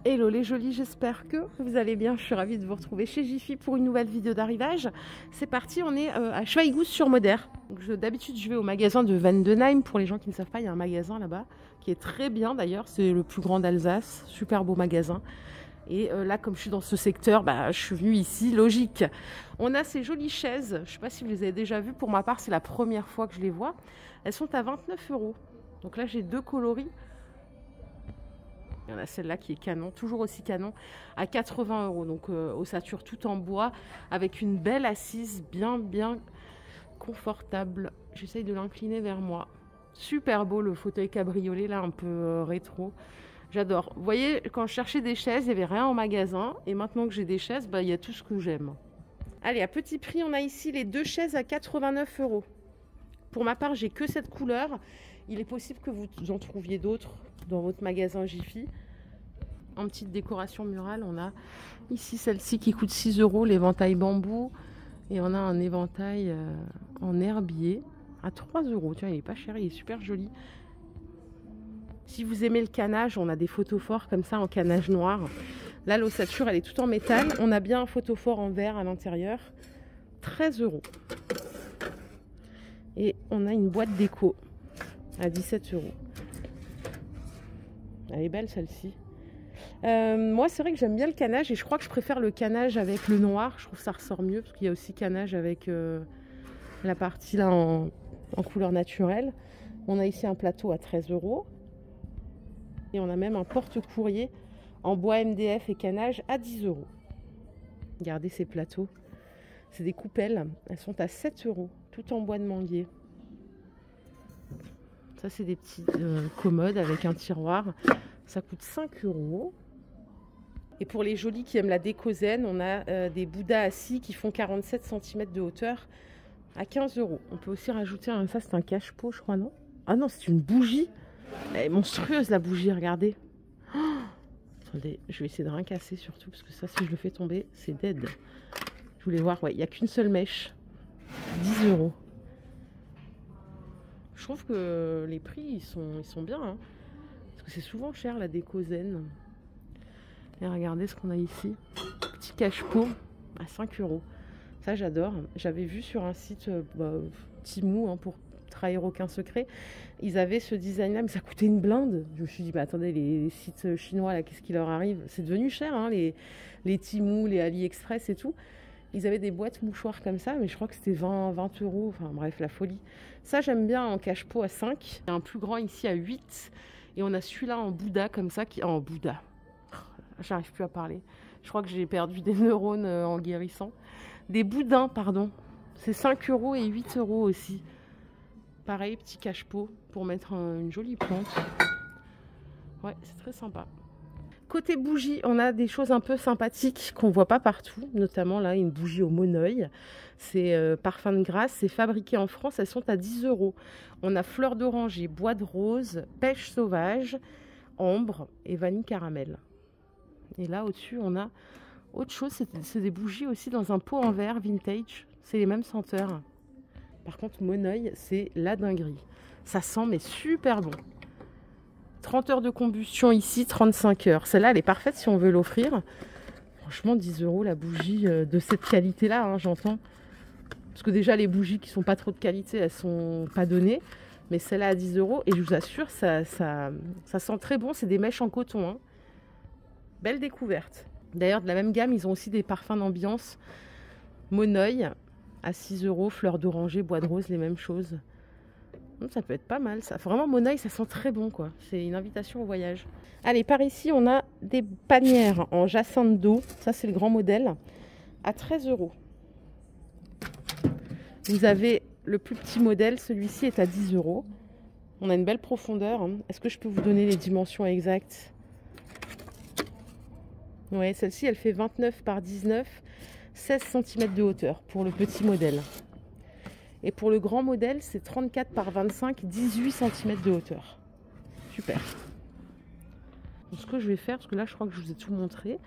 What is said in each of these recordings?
Hello les jolis, j'espère que vous allez bien. Je suis ravie de vous retrouver chez Jiffy pour une nouvelle vidéo d'arrivage. C'est parti, on est à Schweighouse-sur-Moder. D'habitude, je vais au magasin de Vendenheim. Pour les gens qui ne savent pas, il y a un magasin là-bas qui est très bien d'ailleurs. C'est le plus grand d'Alsace, super beau magasin. Et là, comme je suis dans ce secteur, je suis venue ici, logique. On a ces jolies chaises. Je ne sais pas si vous les avez déjà vues. Pour ma part, c'est la première fois que je les vois. Elles sont à 29 €. Donc là, j'ai deux coloris. Il y en a celle-là qui est canon, toujours aussi canon, à 80 €. Donc ossature tout en bois, avec une belle assise bien confortable. J'essaye de l'incliner vers moi. Super beau le fauteuil cabriolet, là, un peu rétro. J'adore. Vous voyez, quand je cherchais des chaises, il n'y avait rien en magasin. Et maintenant que j'ai des chaises, il y a tout ce que j'aime. Allez, à petit prix, on a ici les deux chaises à 89 €. Pour ma part, j'ai que cette couleur. Il est possible que vous en trouviez d'autres dans votre magasin Jiffy. En petite décoration murale, on a ici celle-ci qui coûte 6 €, l'éventail bambou. Et on a un éventail en herbier à 3 €. Tiens, il n'est pas cher, il est super joli. Si vous aimez le canage, on a des photophores comme ça en canage noir. Là, l'ossature, elle est toute en métal. On a bien un photophore en verre à l'intérieur. 13 €. Et on a une boîte déco à 17 €. Elle est belle celle-ci. Moi, c'est vrai que j'aime bien le canage et je crois que je préfère le canage avec le noir. Je trouve que ça ressort mieux parce qu'il y a aussi canage avec la partie là en couleur naturelle. On a ici un plateau à 13 € et on a même un porte-courrier en bois MDF et canage à 10 €. Regardez ces plateaux. C'est des coupelles. Elles sont à 7 €, tout en bois de manguier. Ça, c'est des petites commodes avec un tiroir. Ça coûte 5 €. Et pour les jolis qui aiment la déco zen, on a des bouddhas assis qui font 47 cm de hauteur à 15 €. On peut aussi rajouter un... Ça, c'est un cache-pot, je crois, non? Ah non, c'est une bougie. Elle est monstrueuse, la bougie, regardez. Oh, attendez, je vais essayer de rien casser surtout, parce que ça, si je le fais tomber, c'est dead. Je voulais voir, ouais, il n'y a qu'une seule mèche. 10 €. Je trouve que les prix, ils sont bien, hein, parce que c'est souvent cher, la déco zen. Et regardez ce qu'on a ici. Petit cache-pot à 5 €. Ça, j'adore. J'avais vu sur un site Temu, hein, pour trahir aucun secret. Ils avaient ce design-là, mais ça coûtait une blinde. Je me suis dit, attendez, les sites chinois, là, qu'est-ce qui leur arrive? C'est devenu cher, hein, les Temu, les AliExpress et tout. Ils avaient des boîtes mouchoirs comme ça, mais je crois que c'était 20 €. Enfin bref, la folie. Ça, j'aime bien en cache-pot à 5. Il y a un plus grand ici à 8. Et on a celui-là en Bouddha comme ça, qui en Bouddha. J'arrive plus à parler. Je crois que j'ai perdu des neurones en guérissant. Des boudins, pardon. C'est 5 € et 8 € aussi. Pareil, petit cache-pot pour mettre une jolie plante. Ouais, c'est très sympa. Côté bougie, on a des choses un peu sympathiques qu'on voit pas partout. Notamment là, une bougie au monoeil. C'est parfum de grâce. C'est fabriqué en France. Elles sont à 10 €. On a fleur d'oranger, bois de rose, pêche sauvage, ambre et vanille caramel. Et là, au-dessus, on a autre chose. C'est des bougies aussi dans un pot en verre vintage. C'est les mêmes senteurs. Par contre, Monoeil, c'est la dinguerie. Ça sent, mais super bon. 30 heures de combustion ici, 35 heures. Celle-là, elle est parfaite si on veut l'offrir. Franchement, 10 € la bougie de cette qualité-là, hein, j'entends. Parce que déjà, les bougies qui sont pas trop de qualité, elles sont pas données. Mais celle-là à 10 €. Et je vous assure, ça sent très bon. C'est des mèches en coton, hein. Belle découverte. D'ailleurs, de la même gamme, ils ont aussi des parfums d'ambiance. Monoeil à 6 €, fleur d'oranger, bois de rose, les mêmes choses. Ça peut être pas mal, ça. Vraiment, Monoeil, ça sent très bon, quoi. C'est une invitation au voyage. Allez, par ici, on a des panières en jacinthe d'eau. Ça, c'est le grand modèle. À 13 €. Vous avez le plus petit modèle. Celui-ci est à 10 €. On a une belle profondeur, hein. Est-ce que je peux vous donner les dimensions exactes? Ouais, celle-ci, elle fait 29 par 19, 16 cm de hauteur pour le petit modèle. Et pour le grand modèle, c'est 34 par 25, 18 cm de hauteur. Super. Donc, ce que je vais faire, parce que là, je crois que je vous ai tout montré,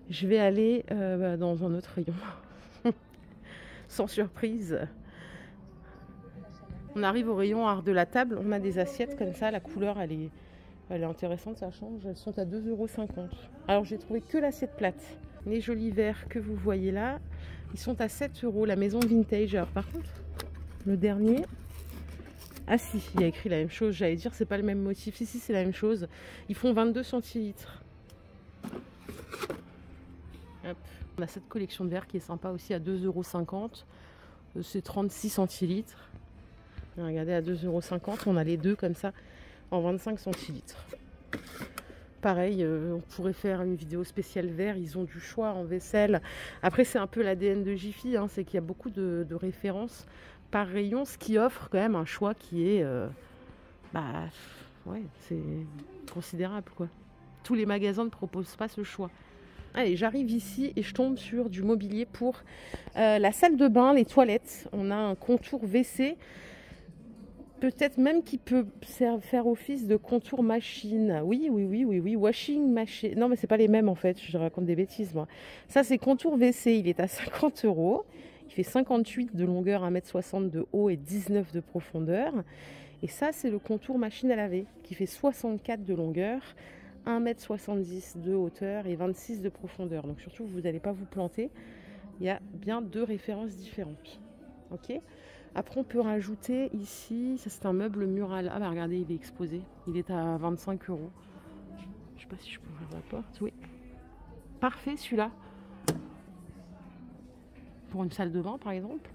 je vais aller dans un autre rayon. Sans surprise. On arrive au rayon art de la table. On a des assiettes comme ça. La couleur, elle est Elle est intéressante, ça change. Elles sont à 2,50 €. Alors, j'ai trouvé que l'assiette plate. Les jolis verres que vous voyez là, ils sont à 7 €, la maison vintage. Alors, par contre, le dernier... Ah si, il y a écrit la même chose. J'allais dire, c'est pas le même motif. Si, c'est la même chose. Ils font 22 centilitres. Hop. On a cette collection de verres qui est sympa aussi à 2,50 €. C'est 36 centilitres. Et regardez, à 2,50 €, on a les deux comme ça en 25 centilitres. Pareil, on pourrait faire une vidéo spéciale verre. Ils ont du choix en vaisselle. Après, c'est un peu l'ADN de Jiffy, hein, c'est qu'il y a beaucoup de références par rayon, ce qui offre quand même un choix qui est ouais, c'est considérable quoi. Tous les magasins ne proposent pas ce choix. Allez, j'arrive ici et je tombe sur du mobilier pour la salle de bain, les toilettes. On a un contour WC, peut-être même qui peut faire office de contour machine. Oui, washing machine. Non, mais c'est pas les mêmes en fait, je raconte des bêtises moi. Ça, c'est contour WC, il est à 50 €. Il fait 58 de longueur, 1,60 m de haut et 19 de profondeur. Et ça, c'est le contour machine à laver qui fait 64 de longueur, 1,70 m de hauteur et 26 de profondeur. Donc surtout, vous n'allez pas vous planter. Il y a bien deux références différentes. Ok. Après, on peut rajouter ici, ça c'est un meuble mural. Ah bah regardez, il est exposé. Il est à 25 €. Je sais pas si je peux ouvrir la porte. Oui. Parfait celui-là. Pour une salle de bain par exemple.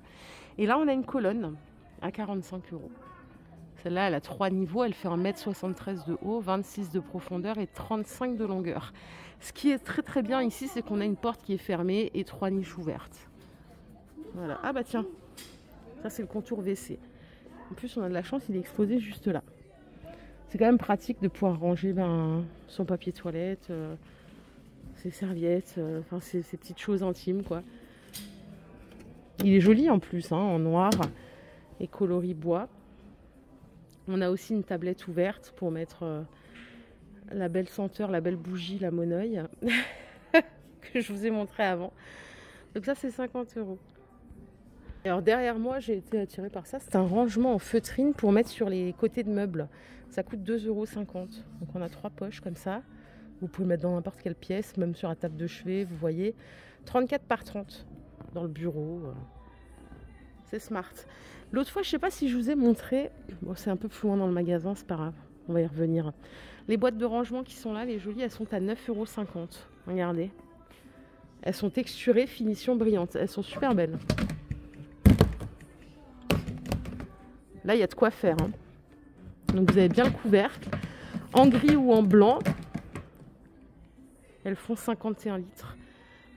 Et là on a une colonne à 45 €. Celle-là elle a 3 niveaux, elle fait 1,73 m de haut, 26 de profondeur et 35 de longueur. Ce qui est très très bien ici, c'est qu'on a une porte qui est fermée et 3 niches ouvertes. Voilà. Ah bah tiens, ça c'est le contour WC. En plus on a de la chance, il est exposé juste là. C'est quand même pratique de pouvoir ranger son papier toilette, ses serviettes, enfin ces petites choses intimes quoi. Il est joli en plus, hein, en noir et coloris bois. On a aussi une tablette ouverte pour mettre la belle senteur, la belle bougie, la monoeil que je vous ai montré avant. Donc ça, c'est 50 €. Alors derrière moi, j'ai été attirée par ça. C'est un rangement en feutrine pour mettre sur les côtés de meubles. Ça coûte 2,50 €. Donc on a 3 poches comme ça. Vous pouvez le mettre dans n'importe quelle pièce, même sur la table de chevet, vous voyez. 34 par 30 dans le bureau. C'est smart. L'autre fois, je ne sais pas si je vous ai montré, bon, c'est un peu plus loin dans le magasin, c'est pas grave, on va y revenir. Les boîtes de rangement qui sont là, les jolies, elles sont à 9,50 €. Regardez. Elles sont texturées, finition brillante. Elles sont super belles. Là, il y a de quoi faire. Hein. Donc, vous avez bien le couvercle. En gris ou en blanc. Elles font 51 litres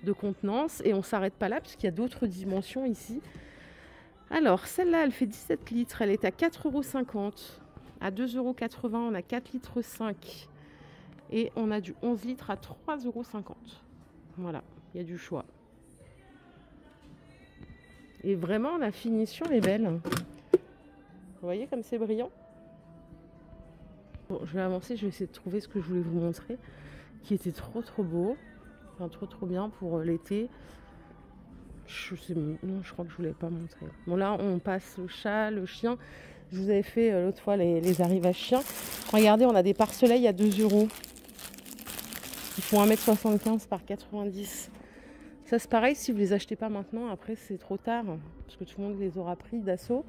de contenance. Et on ne s'arrête pas là, puisqu'il y a d'autres dimensions ici. Alors, celle-là, elle fait 17 litres. Elle est à 4,50 €. À 2,80 €, on a 4,5 litres. Et on a du 11 litres à 3,50 €. Voilà, il y a du choix. Et vraiment, la finition est belle. Vous voyez comme c'est brillant? Bon, je vais avancer, je vais essayer de trouver ce que je voulais vous montrer, qui était trop beau. Enfin, trop bien pour l'été. Non, je crois que je ne vous l'ai pas montré. Bon, là, on passe le chat, le chien. Je vous avais fait l'autre fois les arrivages chiens. Regardez, on a des pare-soleils à 2 €. Ils font 1,75 m par 90. Ça, c'est pareil, si vous ne les achetez pas maintenant, après, c'est trop tard. Parce que tout le monde les aura pris d'assaut.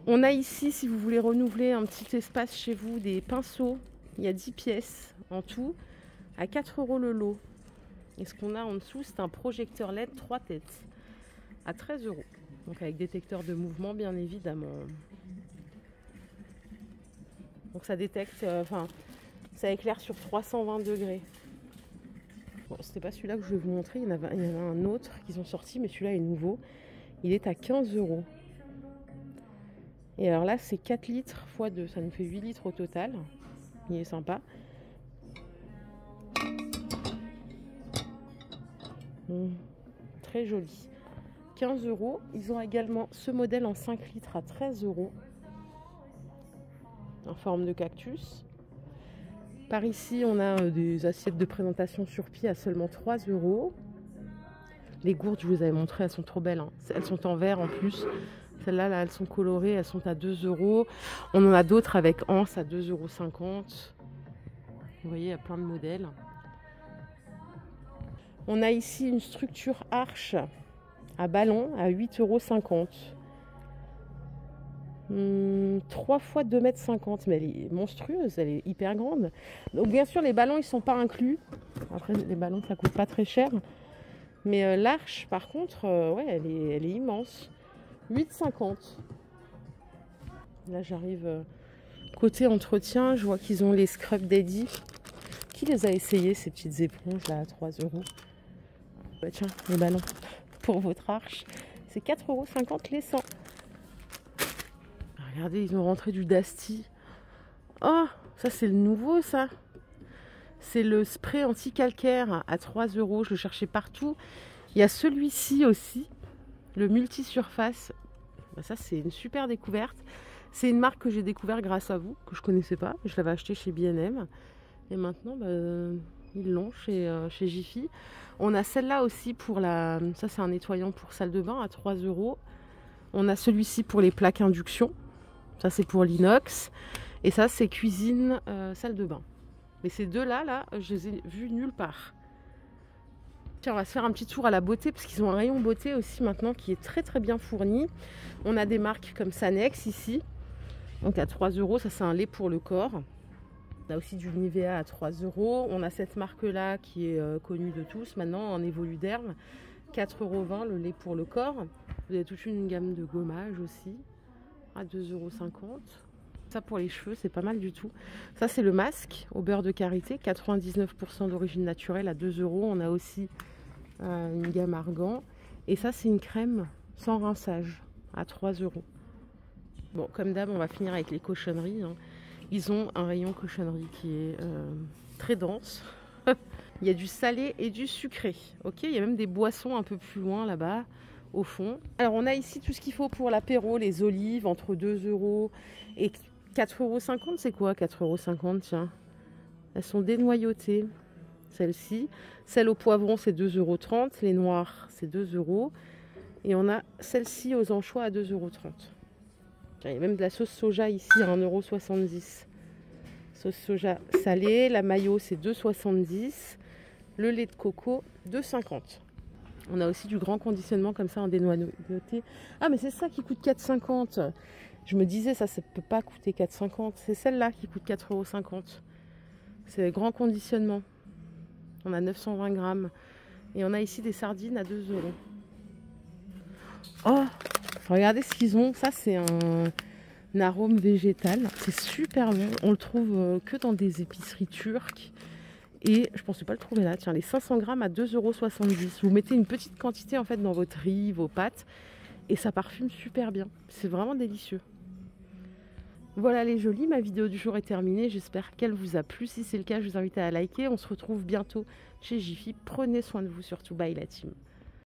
On a ici, si vous voulez renouveler un petit espace chez vous, des pinceaux. Il y a 10 pièces en tout, à 4 € le lot. Et ce qu'on a en dessous, c'est un projecteur LED 3 têtes à 13 €. Donc avec détecteur de mouvement, bien évidemment. Donc ça détecte, ça éclaire sur 320 degrés. Bon, c'était pas celui-là que je vais vous montrer. Il y en a un autre qu'ils ont sorti, mais celui-là est nouveau. Il est à 15 €. Et alors là, c'est 4 litres x 2. Ça nous fait 8 litres au total. Il est sympa. Très joli. 15 €. Ils ont également ce modèle en 5 litres à 13 € en forme de cactus. Par ici, on a des assiettes de présentation sur pied à seulement 3 €. Les gourdes, je vous avais montré, elles sont trop belles. Hein. Elles sont en verre en plus. Celles-là, là, elles sont colorées, elles sont à 2 €. On en a d'autres avec anse à 2,50 €. Vous voyez, il y a plein de modèles. On a ici une structure arche à ballon à 8,50 €. 3 fois 2,50 m, mais elle est monstrueuse, elle est hyper grande. Donc bien sûr les ballons ils sont pas inclus. Après les ballons ça coûte pas très cher. Mais l'arche par contre, ouais elle est immense. 8,50 €. Là j'arrive côté entretien, je vois qu'ils ont les Scrub Daddy. Qui les a essayés ces petites éponges là à 3 €? Bah, tiens, les ballons pour votre arche, c'est 4,50 € les 100. Regardez, ils ont rentré du Dasti. Oh, ça c'est le nouveau ça. C'est le spray anti-calcaire à 3 €. Je le cherchais partout. Il y a celui-ci aussi, le multi-surface. Bah, ça c'est une super découverte. C'est une marque que j'ai découvert grâce à vous, que je connaissais pas. Je l'avais acheté chez B&M. Et maintenant, bah, ils l'ont chez Jiffy. On a celle-là aussi pour la... Ça c'est un nettoyant pour salle de bain à 3 €. On a celui-ci pour les plaques induction. Ça c'est pour l'inox. Et ça c'est cuisine, salle de bain. Mais ces deux-là, je les ai vus nulle part. Tiens, on va se faire un petit tour à la beauté, parce qu'ils ont un rayon beauté aussi maintenant qui est très très bien fourni. On a des marques comme Sanex ici. Donc à 3 €, ça c'est un lait pour le corps. On a aussi du Nivea à 3 €. On a cette marque-là qui est connue de tous maintenant en Evoluderm. 4,20 € le lait pour le corps. Vous avez toute une gamme de gommage aussi à 2,50 €. Ça pour les cheveux, c'est pas mal du tout. Ça c'est le masque au beurre de karité, 99% d'origine naturelle à 2 €. On a aussi une gamme argan. Et ça c'est une crème sans rinçage à 3 €. Bon, comme d'hab, on va finir avec les cochonneries, hein. Ils ont un rayon cochonnerie qui est très dense. Il y a du salé et du sucré. Ok, il y a même des boissons un peu plus loin là-bas, au fond. Alors, on a ici tout ce qu'il faut pour l'apéro, les olives entre 2 € et 4,50 €. C'est quoi 4,50 €? Tiens, elles sont dénoyautées. Celle-ci. Celle au poivron, c'est 2,30 €. Les noires, c'est 2 €. Et on a celle-ci aux anchois à 2,30 €. Il y a même de la sauce soja ici à 1,70 €. Sauce soja salée. La mayo, c'est 2,70 €. Le lait de coco, 2,50 €. On a aussi du grand conditionnement comme ça en dénoyauté. Ah, mais c'est ça qui coûte 4,50 €. Je me disais, ça ne peut pas coûter 4,50 €. C'est celle-là qui coûte 4,50 €. C'est le grand conditionnement. On a 920 grammes. Et on a ici des sardines à 2 €. Oh, regardez ce qu'ils ont. Ça, c'est un arôme végétal. C'est super bon. On le trouve que dans des épiceries turques. Et je ne pensais pas le trouver là. Tiens, les 500 grammes à 2,70 €. Vous mettez une petite quantité en fait dans votre riz, vos pâtes. Et ça parfume super bien. C'est vraiment délicieux. Voilà les jolis, ma vidéo du jour est terminée. J'espère qu'elle vous a plu. Si c'est le cas, je vous invite à la liker. On se retrouve bientôt chez Jiffy. Prenez soin de vous surtout. Bye la team.